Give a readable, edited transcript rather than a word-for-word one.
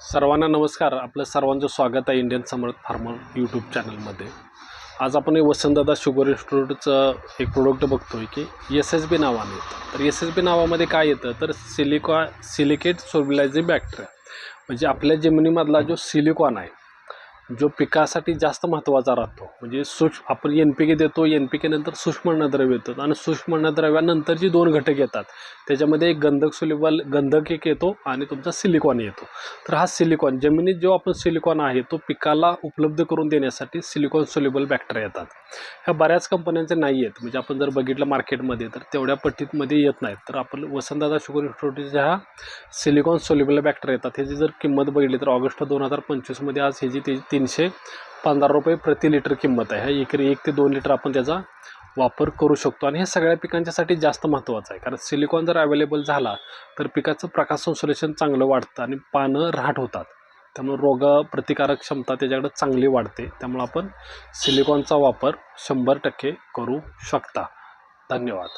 सर्वांना नमस्कार. आपलं सर्वांचं स्वागत आहे इंडियन समर्थ फार्मर यूट्यूब चॅनलमध्ये. आज आपण वसंतदादा शुगर इन्स्टिट्यूटचं एक प्रोडक्ट बघतोय की SSB नावाने येतं. तर SSB नावामध्ये काय येतं तर सिलिकेट सोल्युबलायझिंग बॅक्टेरिया, म्हणजे आपल्या जमिनीमधला जो सिलिकॉन आहे, जो पिकासाठी जास्त महत्त्वाचा राहतो. म्हणजे आपण NPK देतो, NPK नंतर सूक्ष्म अन्नद्रव्य येतात आणि सूक्ष्म अन्नद्रव्यानंतर जी दोन घटक येतात त्याच्यामध्ये एक गंधक एक येतो आणि तुमचा सिलिकॉन येतो. तर हा सिलिकॉन जमिनीत जो आपण सिलिकॉन आहे तो पिकाला उपलब्ध करून देण्यासाठी सिलिकॉन सोल्युबल बॅक्टेरिया येतात. ह्या बऱ्याच कंपन्यांचे नाही आहेत, म्हणजे आपण जर बघितलं मार्केटमध्ये तर तेवढ्या पट्टीमध्ये येत नाहीत. तर आपण वसंतदादा शुगर इन्स्टिट्यूटच्या ह्या सिलिकॉन सोल्युबल बॅक्टेरिया येतात, ह्याची जर किंमत बघितली तर ऑगस्ट 2025मध्ये आज ह्याची 315 रुपये प्रति लिटर किंमत आहे. ह्या एकरी 1 ते 2 लिटर आपण त्याचा वापर करू शकतो आणि हे सगळ्या पिकांच्यासाठी जास्त महत्त्वाचं आहे. कारण सिलिकॉन जर अवेलेबल झाला तर पिकाचं प्रकाश संश्लेषण चांगलं वाढतं आणि पानं राहट होतात. त्यामुळे रोगप्रतिकारक क्षमता त्याच्याकडे चांगली वाढते. त्यामुळे आपण सिलिकॉनचा वापर 100% करू शकता. धन्यवाद.